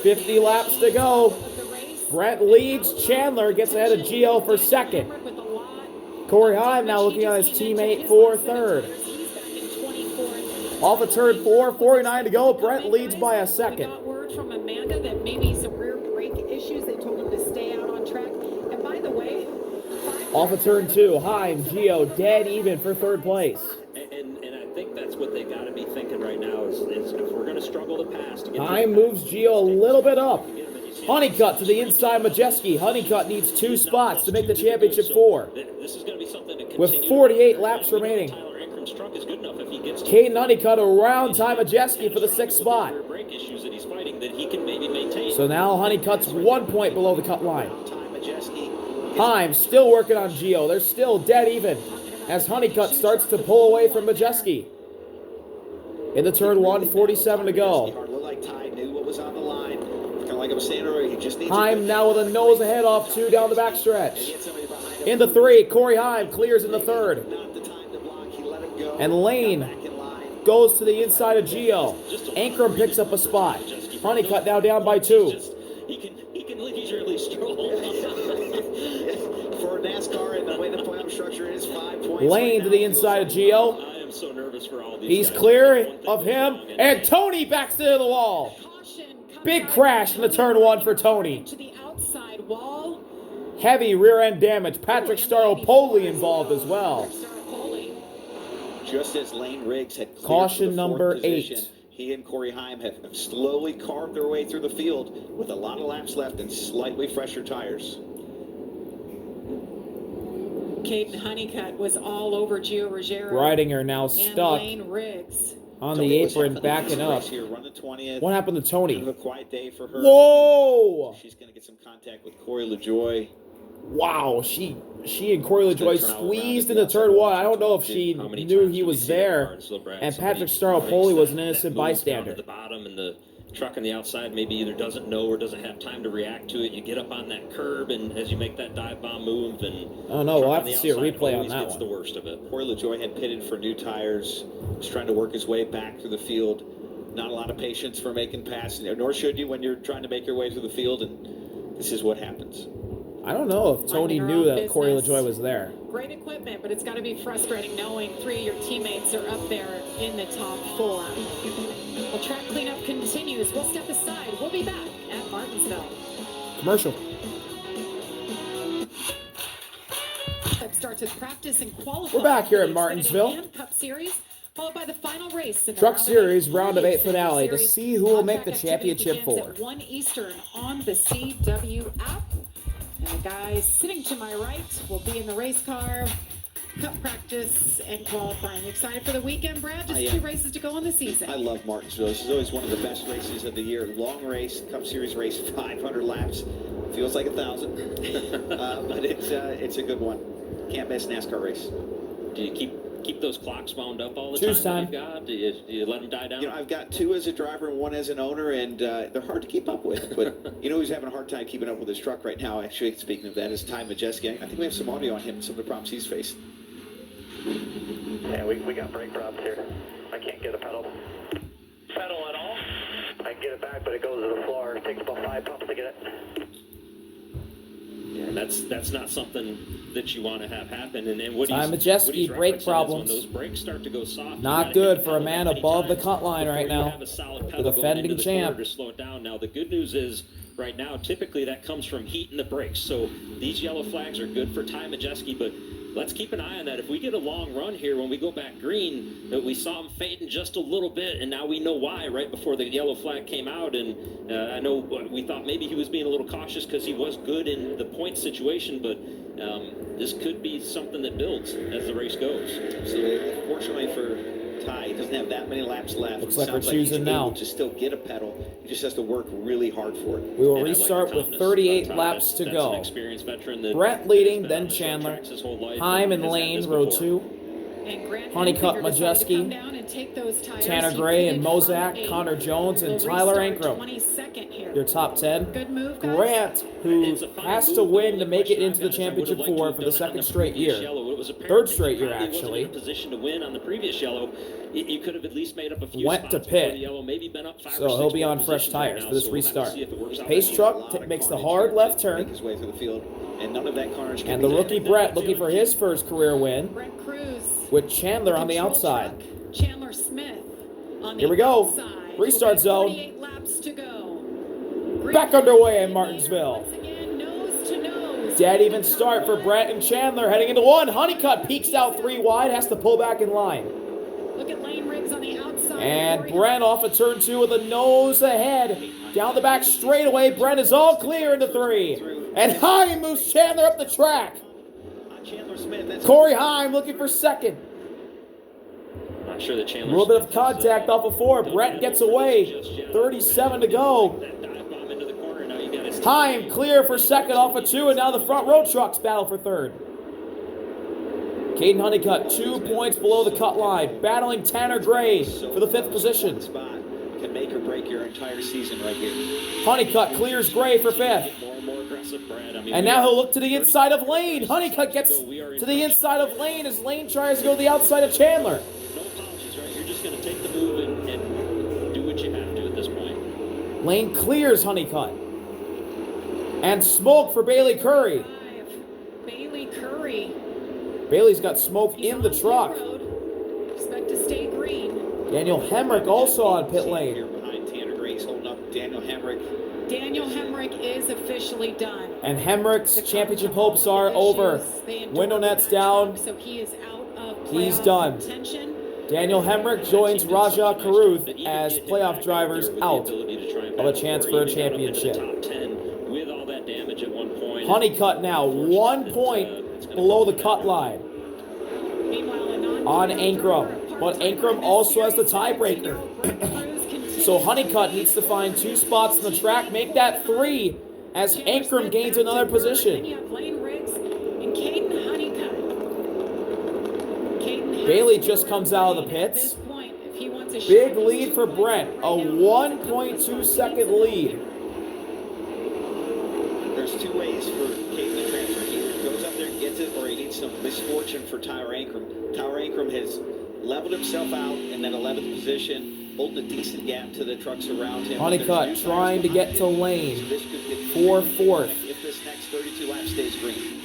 50 laps to go. Brent leads. Chandler gets ahead of Gio for second. Corey Heim now looking at his teammate for third. Off of turn 4, 49 to go. Brent leads by a second. Word from Amanda that maybe some rear brake issues. They told him to stay out on track. And by the way, off of turn 2, Heim, Gio dead even for third place. And I think that's what they got to be thinking right now is if we're going to struggle to pass. Heim moves Gio a little bit up. Honeycutt to the inside Majeski. Honeycutt needs 2 spots to make the championship 4. This is going to be something to with 48 laps remaining. Caden Honeycutt around Ty Majeski for the 6th spot. So now Honeycutt's 1 point below the cut line. Heim still working on Gio. They're still dead even as Honeycutt starts to pull away from Majeski. In the turn 1, 47 to go. Heim now with a nose ahead off 2 down the backstretch. In the 3, Corey Heim clears in the 3rd. And Layne goes to the inside of Gio. Ankrum picks up a spot. Honeycutt now down by 2. He can leisurely stroll. For NASCAR and the way the playoff structure is, 5 points. Layne to the inside of Gio. I am so nervous for all these He's guys. clear of him. And Tony backs into the wall. Big crash in the turn 1 for Tony. To the outside wall. Heavy rear end damage. Patrick Staropoli involved as well. Just as Layne Riggs had caution number 8. He and Corey Heim have slowly carved their way through the field with a lot of laps left and slightly fresher tires. Caden Honeycutt was all over Gio Ruggiero. Ridinger now stuck Layne Riggs on the apron, backing up. Here, run the 20th. What happened to Tony? Kind of a quiet day for her. Whoa! She's going to get some contact with Corey LaJoy. Wow, she and Corey LaJoy squeezed into turn 1. I don't know if she knew he was there. And Patrick Staropoli was an innocent bystander. At the bottom and the truck on the outside maybe either doesn't know or doesn't have time to react to it. You get up on that curb and as you make that dive bomb move and oh no, we'll have to see a replay on that one. The worst of it. Corey LaJoy had pitted for new tires. He's trying to work his way back through the field. Not a lot of patience for making passes, nor should you when you're trying to make your way through the field, and this is what happens. I don't know if Tony knew that Corey LaJoy was there. Great equipment, but it's got to be frustrating knowing 3 of your teammates are up there in the top 4. Well, track cleanup continues. We'll step aside. We'll be back at Martinsville. Commercial. Starts with practice and qualifying. We're back here at Martinsville. Cup Series, followed by the final race in the Truck Series round of 8 finale to see who will make the championship 4. At 1 Eastern on the CW app. And the guys sitting to my right will be in the race car. Cup practice and qualifying. Excited for the weekend, Brad? Just 2 races to go on the season. I love Martinsville. This is always one of the best races of the year. Long race, Cup Series race, 500 laps. Feels like 1,000, but it's a good one. Can't miss NASCAR race. Do you keep those clocks wound up all the time? You've got? Do you let them die down? You know, I've got 2 as a driver and 1 as an owner, and they're hard to keep up with. But you know who's having a hard time keeping up with his truck right now? Actually, speaking of that, is Ty Majeski. I think we have some audio on him and some of the problems he's faced. Yeah, we got brake problems here. I can't get a pedal at all. I can get it back, but it goes to the floor. It takes about 5 pumps to get it. Yeah, that's not something that you want to have happen. And what Ty Majeski, brake problems. When those brakes start to go soft, not good for a man above the cut line right now. The defending champ. To slow it down. Now the good news is, right now, typically that comes from heat in the brakes. So these yellow flags are good for Ty Majeski, but let's keep an eye on that. If we get a long run here, when we go back green, we saw him fading just a little bit, and now we know why right before the yellow flag came out. And I know we thought maybe he was being a little cautious because he was good in the point situation, but this could be something that builds as the race goes. Absolutely. Fortunately for Ty, he doesn't have that many laps left. Looks like we're choosing now. Able to still get a pedal. He just has to work really hard for it. We will restart with 38 laps to go. Brent leading, then Chandler. Heim and Layne, row 2. Honeycutt, Majeski, Tanner Gray and Mozak, Connor Jones, and Tyler Ankrum. Your top 10. Grant, who has to win to make it into the championship 4 for the 2nd straight year. was apparent third that straight he year, probably actually. wasn't in a position to win on the previous yellow. You could have at least made up a few Went spots to before pit. the yellow, maybe been up 5 So or 6 he'll be pole on fresh positions right tires now, for this so we'll have to restart. see if it works out. Pace That truck makes the hard left Make turn. his way through the field, and none of that carnage can And be the done. rookie Brett looking for his first career win Brent Cruz. with Chandler on the Control outside. truck, Chandler Smith on the Here we go. outside. Restart With zone. 48 laps to go. Back underway in Martinsville. Once again, nose to nose. Dead even start for Brett and Chandler heading into one. Honeycutt peeks out 3 wide, has to pull back in line. Look at Layne Riggs on the outside. And Brent off of turn 2 with a nose ahead. Down the back straightaway, Brent is all clear into 3. And Heim moves Chandler up the track. Chandler Smith, that's Corey Heim looking for second. Not sure that A Chandler little bit of Smith contact off of 4. Brett gets away. 37 to go. that dive bomb into the corner. Now you got his Heim clear for second off of 2, and now the front row trucks battle for third. Caden Honeycutt 2 points below the cut line, battling Tanner Gray for the 5th position. spot can make or break your entire season right here. Honeycutt clears Gray for 5th. more and more aggressive, Brad. I mean, And now he'll look to the inside of Layne. Honeycutt gets to the inside of Layne as Layne tries to go to the outside of Chandler. no apologies, right? You're just going to take the move and do what you have to at this point. Layne clears Honeycutt. And smoke for Bailey Curry. Bailey Curry. Bailey's got smoke He's in the on pit truck. road. Expect to stay green. Daniel Hemrick also on pit Here lane. behind Tanner Gray, he's holding up Daniel Hemrick. Daniel Hemrick is officially done. And Hemrick's championship hopes are over. Window net's down. So he is out of He's playoff done. contention. Daniel Hemrick joins Raja Karuth as playoff drivers out of a chance for a championship. With all that damage at one point. Honeycutt now 1 point below the cut line on Ankrum. But Ankrum also has the tiebreaker. So Honeycutt needs to find 2 spots in the track, make that 3 as Ankrum gains another position. Bailey just comes out of the pits. Big lead for Brent, a 1.2 second lead. There's 2 ways for Caden to transfer. He either goes up there and gets it, or he needs some misfortune for Tyler Ankrum. Tyler Ankrum has leveled himself out in that 11th position, holding a decent gap to the trucks around him. Honeycutt trying to get to Layne for 4th. If this next 32 laps stays green.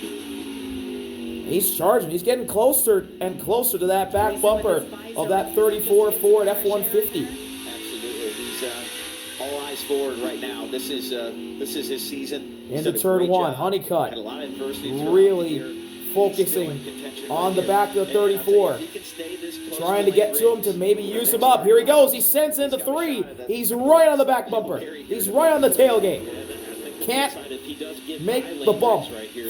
He's charging. He's getting closer and closer to that back bumper of that 34 Ford F-150. Absolutely. He's all eyes forward right now. This is his season. He's Into done a turn great 1, job. Honeycutt Had a lot of adversity throughout the really year. focusing Still in contention on right the here. back of the And I'll tell you, 34. if he can stay this close Trying to Layne get to him to Riggs, maybe use him up. Here he goes. He sends into 3. He's right on the back bumper. He's right on the tailgate. Can't make the bump.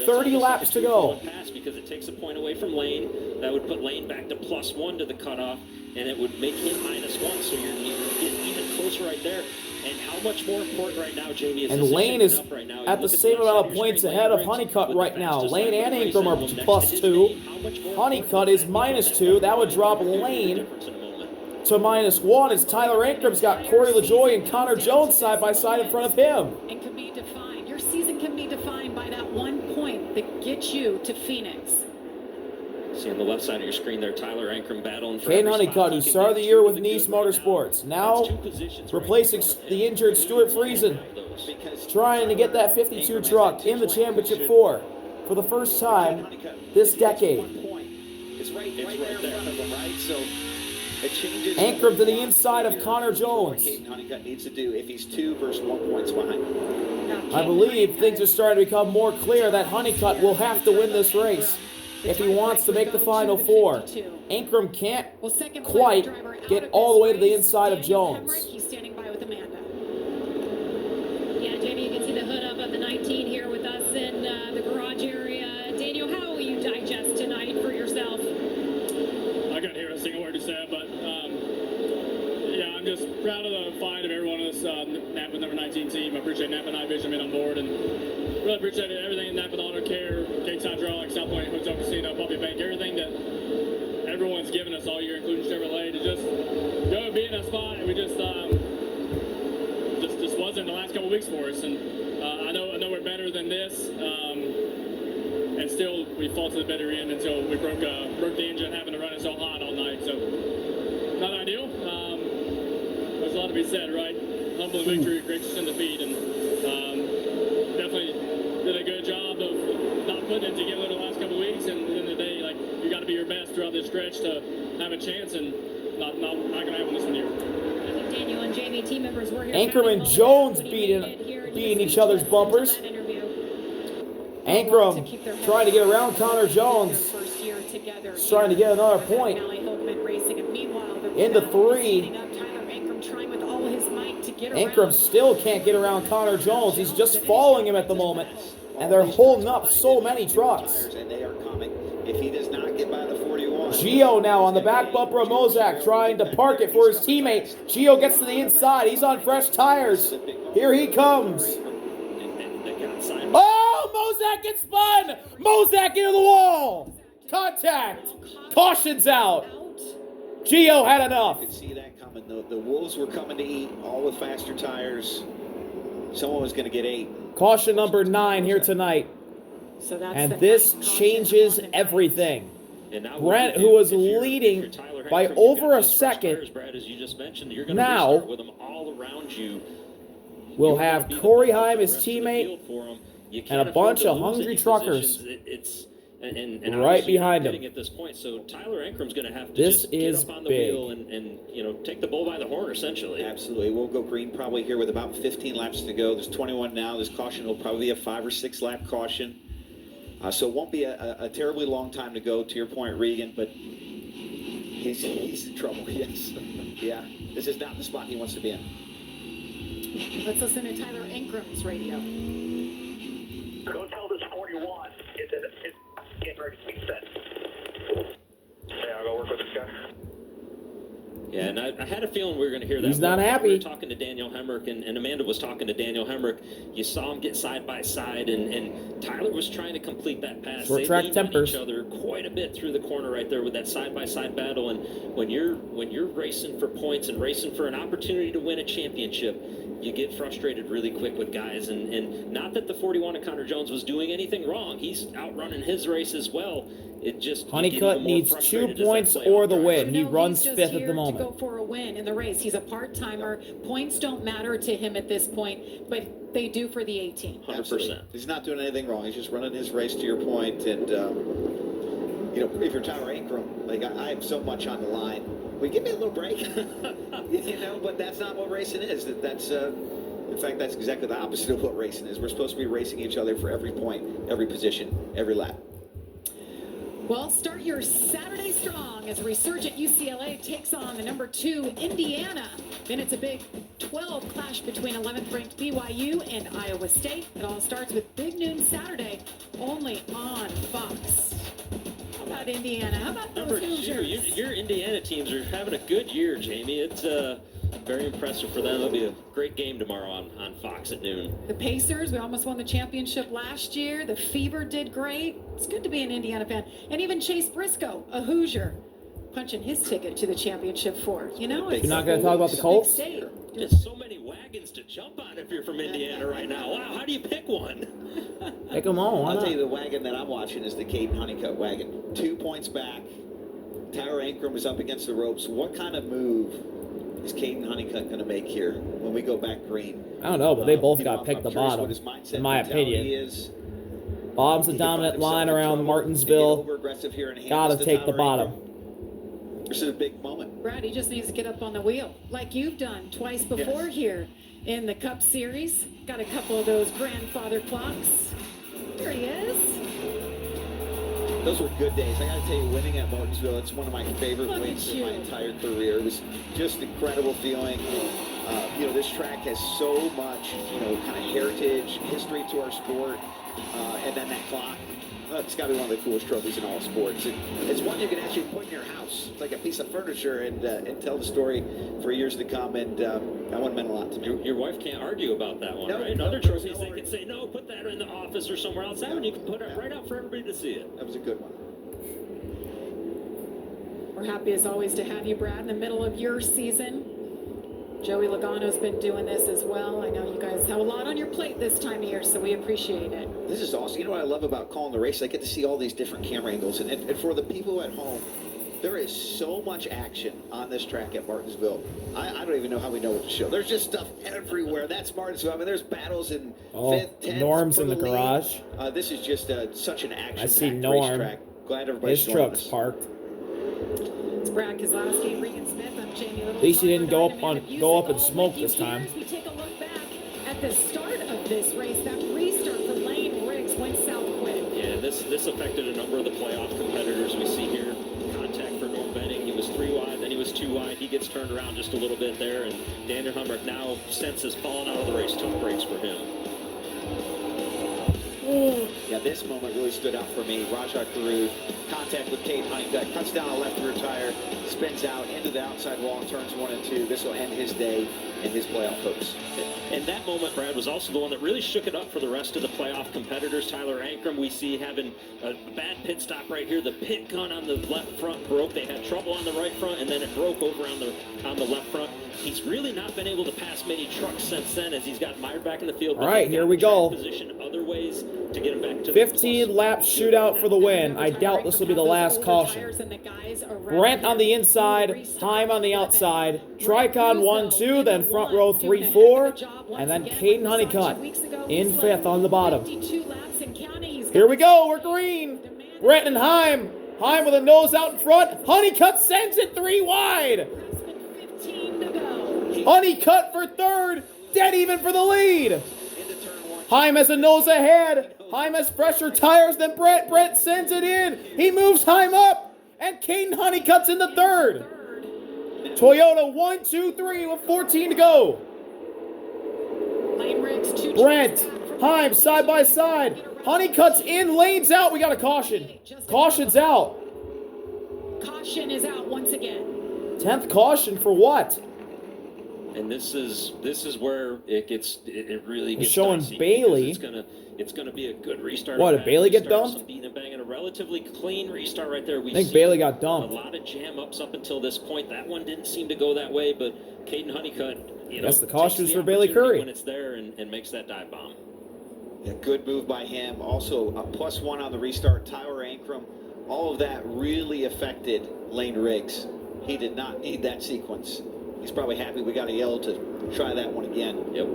30 laps to go. Because it takes a point away from Layne. That would put Layne back to +1 to the cutoff, and it would make him -1. So you're getting even closer right there. And how much more important right now, Jamie, is And this Layne shaping is up right now? at the Look same left amount side of your points screen, ahead of Layne Honeycutt with the right now. fastest Layne lap and of the race, Ankrum are next to his +2. name. How much more Honeycutt is -2. That would drop Layne to -1 as Tyler Ankrum's got Corey LaJoie and Connor Jones side by side in front of him. And can be defined. Your season can be defined by that 1 point that gets you to Phoenix. See on the left side of your screen there, Tyler Ankrum battling for Caden every Honeycutt, spot who he can started get the to year with with a Nice good run Motorsports, That's now 2 positions right replacing there. the injured Stuart Friesen, trying to get that 52 truck in the championship for the first time this decade. It's right there in front of him, right? So it changes. Ankrum to the inside of Connor Jones. Caden Honeycutt needs to do if he's 2 versus 1 points behind. I believe things are starting to become more clear that Honeycutt will have to win this race if he wants to make the final 4. Ankrum can't quite get all the way to the inside of Jones. He's standing by with Amanda. Yeah, Jamie, you can see the hood up of the 19 here with us in the garage area. Daniel, how will you digest tonight for yourself? I couldn't hear a single word you said, but yeah, I'm just proud of the fight of everyone on this Napa number 19 team. I appreciate Napa Night Vision being on board, and really appreciate everything Napa Auto Care, Gates Hydraulics, South Point Hotel Casino, Puppy Bank, everything that everyone's given us all year, including Chevrolet, to just go and be in a spot, and we just wasn't the last couple weeks for us. And I know we're better than this. and still we fought to the bitter end until we broke the engine, having to run it so hot all night. So not ideal. There's a lot to be said, right? Humble victory, gracious in defeat, and definitely did a good job of not putting it together the last couple of weeks. And at the end of the day, like, you got to be your best throughout this stretch to have a chance, and not going to happen this one here. Daniel and Jamie, team members were here. Ankrum and Jones beating each other's bumpers. Ankrum trying to get around Connor Jones. He's trying to get another point. Into 3. Ankrum still can't get around Connor Jones. He's just following him at the moment. And they're holding up so many trucks. And they are coming. If he does not get by the 41. Gio now on the back bumper of Mozak trying to park it for his teammate. Gio gets to the inside. He's on fresh tires. Here he comes. Oh, Mozak gets spun. Mozak into the wall. Contact. Caution's out. Gio had enough. You could see that coming. The Wolves were coming to eat, all with faster tires. Someone was going to get 8. Caution number 9 here tonight. So that's And this changes everything. Brent, who was leading by over a second, now will have Corey Heim, his teammate, and a bunch of hungry truckers right behind him. At this point, so Tyler Ankram's going to have to This just is get up on the big. wheel and take the bull by the horn, essentially. Absolutely. We'll go green probably here with about 15 laps to go. There's 21 now. This caution will probably be a 5 or 6 lap caution. So it won't be a terribly long time to go, to your point, Regan, but he's in trouble, yes. Yeah, this is not the spot he wants to be in. Let's listen to Tyler Ankram's radio. Go tell this 41. It's getting ready to be set. Yeah, I'll go work with this guy. Yeah, and I had a feeling we were going to hear that. He's not happy. We were talking to Daniel Hemrick, and Amanda was talking to Daniel Hemrick. You saw him get side by side, and Tyler was trying to complete that pass. Short They track leaned on tempers. each other quite a bit through the corner right there with that side by side battle. And when you're racing for points and racing for an opportunity to win a championship, you get frustrated really quick with guys. And not that the 41 of Connor Jones was doing anything wrong. He's outrunning his race as well. It just Honeycutt needs 2 points or the win. He runs He's 5th just at here the to moment. go for a win in the race. He's a part-timer. Points don't matter to him at this point, but they do for the 18. 100%. He's not doing anything wrong. He's just running his race, to your point. And, if you're Tyler Ankrum, like, I have so much on the line. Will you give me a little break? But that's not what racing is. That's in fact, that's exactly the opposite of what racing is. We're supposed to be racing each other for every point, every position, every lap. Well, start your Saturday strong as Resurgent UCLA takes on the number 2 Indiana. Then it's a Big 12 clash between 11th ranked BYU and Iowa State. It all starts with Big Noon Saturday, only on Fox. How about Indiana? How about those Number 2, Hoosiers? your Indiana teams are having a good year, Jamie. It's very impressive for them. It'll be a great game tomorrow on Fox at noon. The Pacers, we almost won the championship last year. The Fever did great. It's good to be an Indiana fan. And even Chase Briscoe, a Hoosier, punching his ticket to the championship for. You're not going to talk about the Colts? There's so many wagons to jump on if you're from Indiana right now. Wow, how do you pick one? Pick them all. Why I'll not? tell you, the wagon that I'm watching is the Caden Honeycutt wagon. 2 points back. Tyler Ankrum is up against the ropes. What kind of move is Caden Honeycutt going to make here when we go back green? I don't know, but they both got picked the bottom, in my opinion. Bottom's the dominant line around Martinsville. Gotta take the bottom. This is a big moment. Brad, he just needs to get up on the wheel like you've done twice before here in the Cup Series. Got a couple of those grandfather clocks. There he is. Those were good days. I got to tell you, winning at Martinsville, it's one of my favorite wins in my entire career. It was just an incredible feeling. This track has so much, kind of heritage, history to our sport. And then that clock, it's got to be one of the coolest trophies in all sports. It's one you can actually put in your house. It's like a piece of furniture and tell the story for years to come. And that one meant a lot to me. Your wife can't argue about that one, right? No, Other trophies, they can say, no, put that in the office or somewhere else. That one you can put it right out for everybody to see it. That was a good one. We're happy as always to have you, Brad, in the middle of your season. Joey Logano's been doing this as well. I know you guys have a lot on your plate this time of year, so we appreciate it. This is awesome. You know what I love about calling the race? I get to see all these different camera angles. And for the people at home, there is so much action on this track at Martinsville. I don't even know how we know what to show. There's just stuff everywhere. That's Martinsville. I mean, there's battles in 5th, 10th. Norm's in the garage. This is just such an action-packed I see Norm. racetrack. Glad everybody's His joining truck's us. parked. It's Brad Keselowski, Regan Smith. I'm Jamie Little. At least he didn't go up and smoke this time. We take a look back at the start of this race. That restart for Layne Riggs went south quick. Yeah, this affected a number of the playoff competitors we see here. Contact for Norm Benning. He was 3 wide, then he was 2 wide. He gets turned around just a little bit there, and Daniel Humrick now senses falling out of the race. Tough breaks for him. Yeah, this moment really stood out for me. Rajah Carew, contact with Kate Honeycutt, cuts down a left rear tire, spins out into the outside wall in turns 1 and 2. This will end his day and his playoff hopes. And that moment, Brad, was also the one that really shook it up for the rest of the playoff competitors. Tyler Ankrum, we see having a bad pit stop right here. The pit gun on the left front broke. They had trouble on the right front, and then it broke over on the left front. He's really not been able to pass many trucks since then, as he's got mired back in the field. All right, here we go. Position other ways to get him back to 15 lap shootout for the win. I doubt this will be the last caution. Brent on the inside, Heim on the outside, Tricon 1-2, then front row 3-4, and then Caden Honeycutt in 5th on the bottom. Here we go, we're green. Brent and Heim. Heim with a nose out in front. Honeycutt sends it 3 wide. Honeycutt for 3rd, dead even for the lead. Heim has a nose ahead. Heim has fresher tires than Brent. Brent sends it in. He moves Heim up. And Caden Honeycutt's in the 3rd. Toyota 1, 2, 3 with 14 to go. Brent, Heim side by side. Honeycutt's in, Layne's out. We got a caution. Caution's out. Caution is out once again. 10th caution for what? And this is where it really gets showing dicey, Bailey. It's gonna be a good restart. What, did Bailey get dumped? Some beating and banging, a relatively clean restart right there. I think Bailey got dumped. A lot of jam ups up until this point. That one didn't seem to go that way, but Caden Honeycutt, That's the caution for Bailey Curry when it's there and makes that dive bomb. Yeah, good move by him. Also, a +1 on the restart. Tyler Ankrum, all of that really affected Layne Riggs. He did not need that sequence. He's probably happy we got a yellow to try that one again. Yep.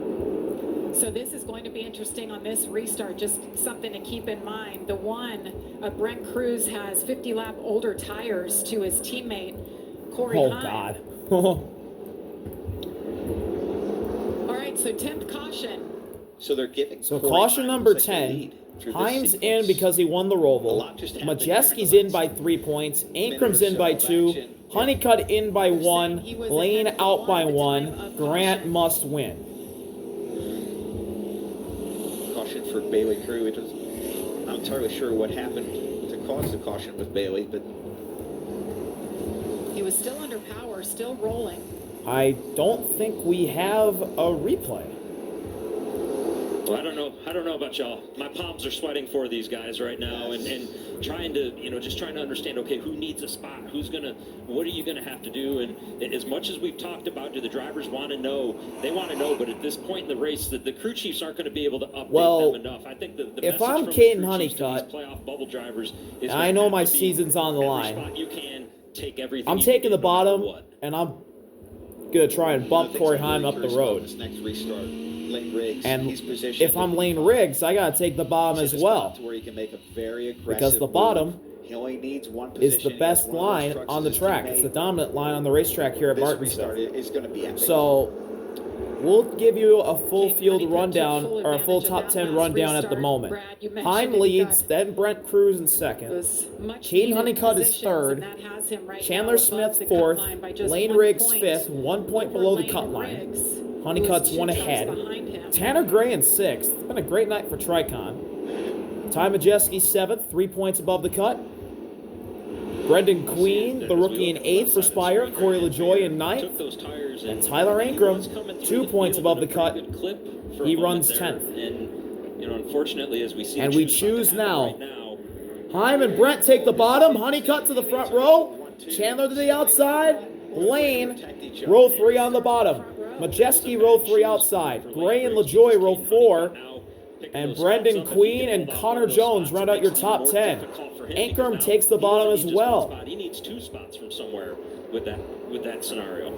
So this is going to be interesting on this restart. Just something to keep in mind. The one, Brent Cruz has 50 lap older tires to his teammate, Corey Heim. Oh, God. All right, so 10th caution. So they're giving. So Corey caution Heim number looks like the 10. lead through this Heim's sequence. in because he won the Roval. A lot just happened Majeski's here in by 3 points. Minute Ankrum's or in so by of 2. action. Honeycutt in by 1. He was Layne ahead out by at the time 1. of Grant caution. must win. Caution for Bailey Crew. I'm not entirely sure what happened to cause the caution with Bailey, but He was still under power, still rolling. I don't think we have a replay. Well, I don't know about y'all. My palms are sweating for these guys right now, and trying to, just trying to understand, okay, who needs a spot? What are you gonna have to do? And as much as we've talked about, do the drivers want to know? They want to know, but at this point in the race, the crew chiefs aren't going to be able to update them enough. I think the if message I'm from Caden the crew chiefs to Honeycutt, these playoff bubble drivers is I know gonna my have to be season's on the every line. spot you can take everything. I'm you taking can the no matter bottom, what. and I'm gonna try and bump Corey Heim up the road. This next restart, Layne Riggs, And he's positioned if I'm Layne Riggs, I gotta take the bottom as well, to where he can make a very aggressive because the move. bottom He only needs one is position. the best He has one of those line trucks on as the his track. teammate. It's the dominant line on the racetrack here at This Martinsville. restart is going to be epic. So we'll give you a full Caden field Honeycutt rundown, took full or a full advantage of top that 10 last rundown at the restart. moment. Brad, you mentioned Heim that he leads, got then Brent Cruz in second. those much Caden needed Honeycutt is positions, third. and that has him right Chandler now above Smith the cut fourth. line by just Layne 1 Riggs point. 5th, 1 point Over below the Layne cut line. Riggs, who Honeycutt's is 1 2 trucks ahead. behind him. Tanner Gray in 6th. It's been a great night for Tricon. Ty Majeski 7th, 3 points above the cut. Brendan Queen, the rookie, in 8th for Spire. Corey LaJoy in 9th. And Tyler Ankrum, 2 points above the cut. He runs 10th. And unfortunately, as we see, And we choose now. Heim and Brent take the bottom. Honeycutt to the front row. Chandler to the outside. Layne, row 3 on the bottom. Majeski row 3 outside. Gray and LaJoy row 4. And Brendan Queen and Connor Jones round out your top 10. Ankrum takes the bottom as well. He needs 2 spots from somewhere with that scenario.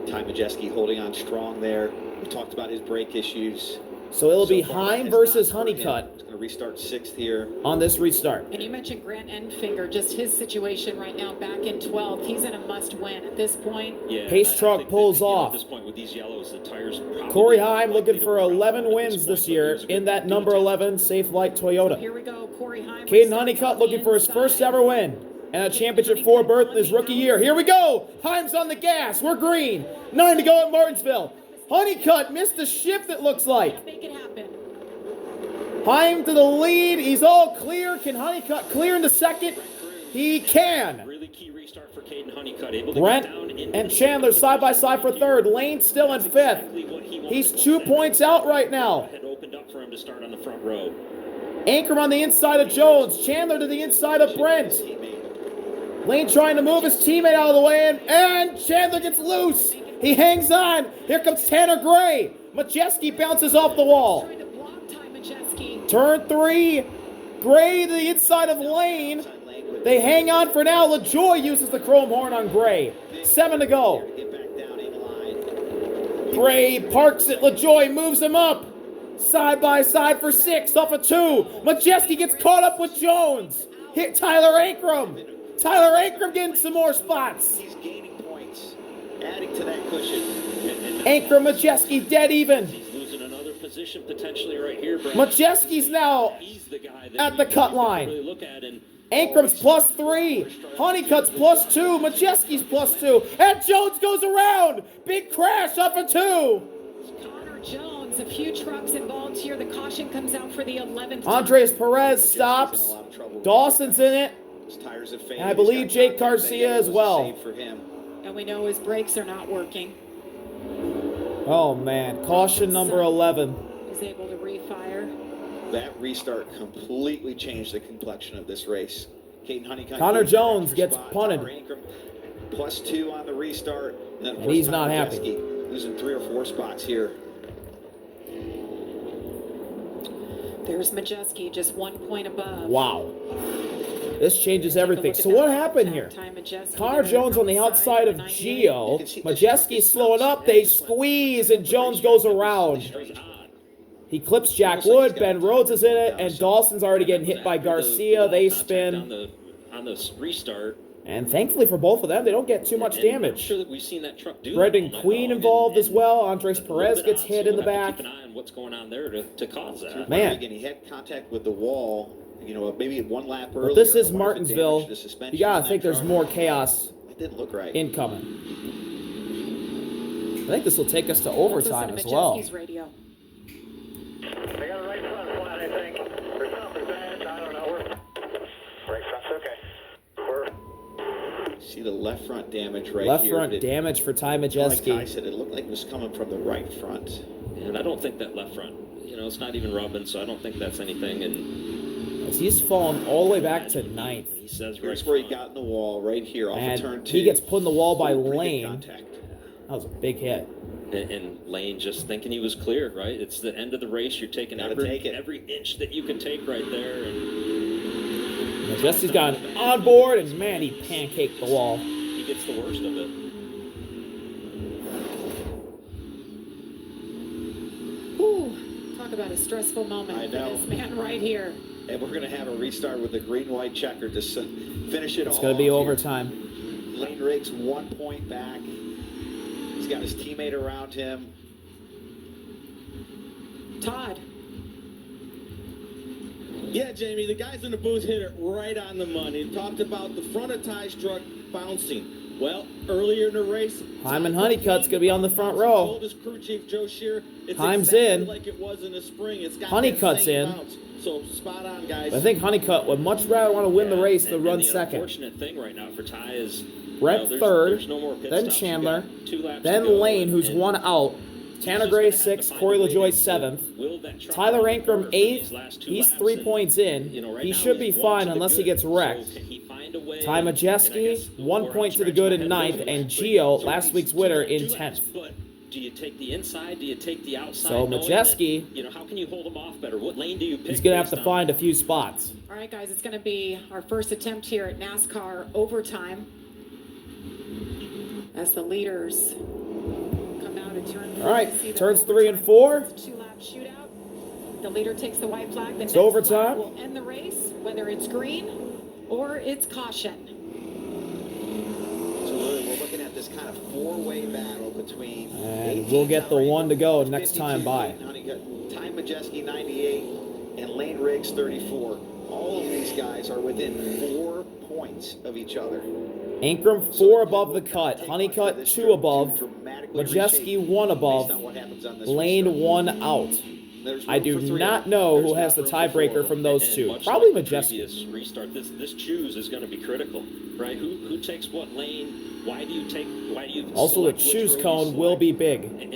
Ty Majeski holding on strong there. We talked about his brake issues. So it'll be So far, Heim has versus not hurt him. Honeycutt He's going to restart 6th here. on this restart. And you mentioned Grant Enfinger, just his situation right now back in 12th. He's in a must-win at this point. Yeah, Pace I truck think pulls that, off. At this point with these yellows, the tires probably Corey Heim likely looking to for run 11 at wins point, this but year it was a in good that number attempt. 11 Safe Light Toyota. Here we go, Corey Heim. Caden Honeycutt looking for his first ever win and a championship 4 berth in his rookie year. Here we go. Heim's on the gas. We're green. 9 to go at Martinsville. Honeycutt missed the shift, it looks like. Make it happen. Heim to the lead. He's all clear. Can Honeycutt clear into second? He can. Really key restart for Caden Honeycutt. Able to Brent get down into and the Chandler second side by position. side for third. Layne still in fifth. Exactly what he wanted. He's 2 points out right now. Had opened up for him to start on the front row. Ankrum on the inside of Jones. Chandler to the inside of Brent. Layne trying to move his teammate out of the way, and Chandler gets loose. He hangs on. Here comes Tanner Gray. Majeski bounces off the wall. Trying to block Ty Majeski. Turn 3. Gray to the inside of Layne. They hang on for now. LaJoy uses the chrome horn on Gray. 7 to go. Get back down in line. Gray parks it. LaJoy moves him up. Side by side for 6 off of 2. Majeski gets caught up with Jones. Hit Tyler Ankrum. Tyler Ankrum getting some more spots. He's gaining points, adding to that cushion. Ankrum, Majeski dead even. He's losing another position potentially right here, Brad. Majeski's now He's the guy that at the cut line. really look at and Ankrum's +3. Honeycutt's +2. Majeski's +2. And Jones goes around. Big crash off of 2. Connor Jones, a few trucks involved here. The caution comes out for the 11th time. Andres Perez stops. Dawson's in it. His tires have faded. And I believe He's got Jake contact. Garcia That as was a well. save for him. And we know his brakes are not working. Oh man, caution number 11. He's able to refire. That restart completely changed the complexion of this race. Caden Honeycutt. Connor gets the Jones extra gets spot. punted. Tyler Ankrum +2 on the restart. And then, of course, he's Ty not happy. Majeski losing 3 or 4 spots here. There's Majeski, just 1 point above. Wow. This changes Take a everything. look at So that what happened back here? time, Majeski Connor there Jones on the from outside of 98. Gio. Majeski's slowing up. They squeeze and Jones goes around. He clips Jack Wood. Ben Rhodes is in it. And Dawson's already getting hit by Garcia. They spin. on the restart. And thankfully for both of them, they don't get too much And I'm damage. sure that we've seen that truck do Brendan that all night Queen long, involved and as well. Andres a little Perez bit gets odd, hit so in the we'll have back. to keep an eye on what's going on there to cause that. Man. Again, he had contact with the wall. You know, maybe 1 lap earlier. But this is I wonder if it damaged Martinsville. the suspension You gotta on that think there's truck. more chaos It didn't look right. incoming. I think this will take us to overtime as Listen to well. Majeski's radio. They got a right front flat, I think. Or something bad. I don't know. Right front's okay. See the left front damage right Left here. front It- damage for Ty Like Ty Majeski. said, it looked like it was coming from the right front. And I don't think that left front, it's not even rubbing, so I don't think that's anything. And As he's fallen all the way back to 9th. he says Here's right where he front. got in the wall, right here off of turn And 2. he gets put in the wall by Pretty good Layne. contact. That was a big hit. And Layne just thinking he was clear, right? It's the end of the race. You're taking Gotta every take it. every inch that you can take right there. And Majeski's got on board, and man, he pancaked the wall. he gets the worst of it. Whew. Talk about a stressful moment I for know. this man right here. And we're going to have a restart with the green-white checker to finish it It's all going to be off here. overtime. Layne Riggs 1 point back. He's got his teammate around him. Todd. Yeah, Jamie, the guys in the booth hit it right on the money. Talked about the front of Ty's truck bouncing. Well, earlier in the race, Heim and Honeycutt's going to be on the front row. told his crew chief Joe Shear, it's Heim's exactly in. like it was in the spring. It's got Honeycutt's that same in. bounce. So spot on, guys. I think Honeycutt would much rather want to win the race than run the second. unfortunate thing right now for Ty is Brett there's third, no more pit then stops. You Chandler, got 2 laps to then go, Layne, who's and one out. he's Tanner just Gray gonna have to 6th, find Corey a way LaJoy to 7th. will that truck Tyler run Ankrum for these 8th. last 2 He's laps, 3 and, points in. right He now should be he's one fine to the unless he good. gets wrecked. So can he find a way Ty Majeski, 1 point to the good in 9th, and Gio, last week's winner, in 10th. But do you take the inside? Do you take the outside? So Majeski, how can you hold them off better? What lane do you pick? he's going to have to find a few spots. All right, guys, it's going to be our first attempt here at NASCAR overtime as the leaders come out and turn. All right, turns 3 and 4. It's a 2-lap shootout. The leader takes the white flag. The It's next overtime. flag will end the race, whether it's green or it's caution. So really, we're looking at this kind of four-way battle between. And we'll get the one to go next time by. Ty Majeski 98 and Layne Riggs 34. All of these guys are within 4 points of each other. Ankrum 4 above the cut. Honeycutt 2 above. Majeski 1 above. Layne 1 out. I do not know who has the tiebreaker from those two. Probably Majeski. Restart. This choose is going to be critical, right? Who takes what lane? Why do you Also, the select which choose road you cone will select? be big. And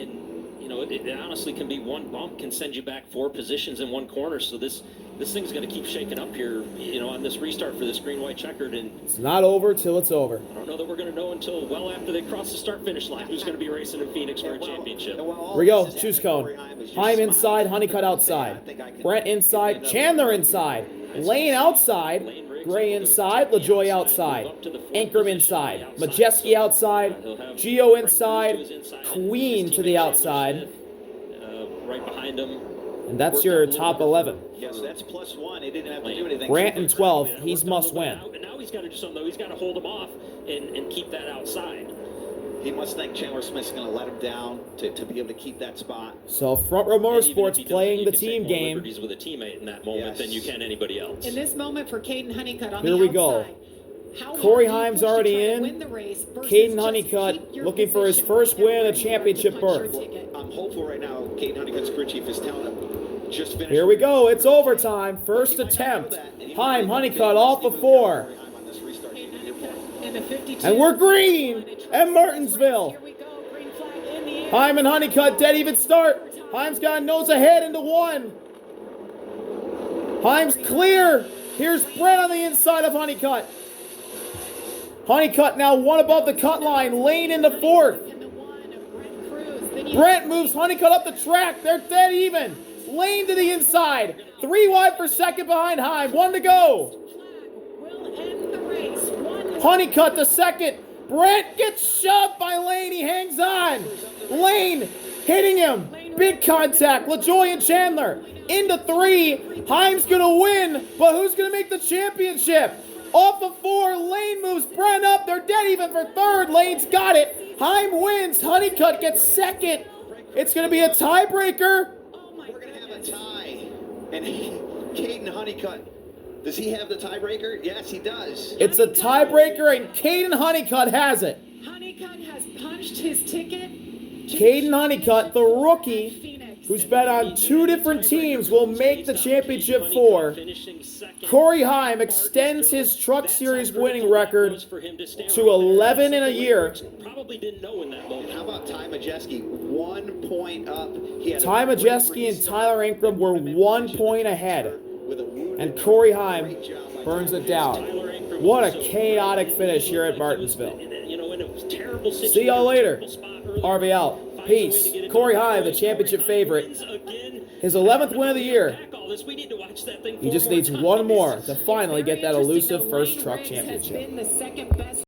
it honestly can be one bump can send you back 4 positions in one corner. So this thing's going to keep shaking up here, on this restart for this green-white checkered. And It's not over till it's over. I don't know that we're going to know until well after they cross the start-finish line who's going to be racing in Phoenix for a championship. Here we go. Choose cone. Heim inside, Honeycutt outside. Brent inside, Chandler inside. Layne outside. Gray inside, LaJoy outside. Ankrum inside. Majeski outside. Gio inside. Queen to the outside. Right behind him. And that's your top 11. Yes, that's +1. He didn't have to do anything. Grant in 12th. He's must win. And now he's got to do something, though. He's got to hold him off and keep that outside. He must think Chandler Smith's going to let him down to be able to keep that spot. So Front Row And even if Motorsports he doesn't, playing you the can take team more game. liberties with a teammate in that moment than you can anybody else. In this moment for Caden Honeycutt on Here the we go. outside. How Corey hard do you Heim's push to already try to in. win the race versus Caden just Honeycutt keep your looking for his position first and win, a ready championship to punch your berth. ticket? I'm hopeful right now. Caden Honeycutt's crew chief is telling him just finish. Here we go. It's overtime. First attempt. Heim, Honeycutt off the 4. And the 52. And we're green at Martinsville. Here we go. Green flag in the air. Heim and Honeycutt, dead even start. Heim's got a nose ahead into 1. Heim's clear. Here's Brent on the inside of Honeycutt. Honeycutt now 1 above the cut line. Layne into 4th. And the 1 of Brent Cruz. Then you Brent moves Honeycutt up the track. They're dead even. Layne to the inside. 3 wide for second behind Heim. 1 to go. will end the race. Honeycutt to second. Brent gets shoved by Layne. He hangs on. Layne hitting him. Big contact. LaJoy and Chandler into 3. Heim's going to win, but who's going to make the championship? Off of 4, Layne moves Brent up. They're dead even for 3rd. Layne's got it. Heim wins. Honeycutt gets second. It's going to be a tiebreaker. We're going to have a tie. And Caden Honeycutt, does he have the tiebreaker? Yes, he does. It's a tiebreaker, and Caden Honeycutt has it. Honeycutt has punched his ticket. Caden Honeycutt, the rookie, who's been on 2 different teams, will make the championship 4. Corey Heim extends his Truck Series winning record to 11 in a year. Probably didn't know in that moment. How about Ty Majeski? 1 point up. He had a Ty great Majeski and restart. Tyler Ankrum were 1 point ahead, With a wounded and Corey Brent. Heim Great job by burns Ty it down. What a chaotic finish here at Martinsville. See y'all later. RV out. Peace. Corey Heim, the championship favorite. His 11th win of the year. He just needs 1 more to finally get that elusive first truck championship. Has been the second best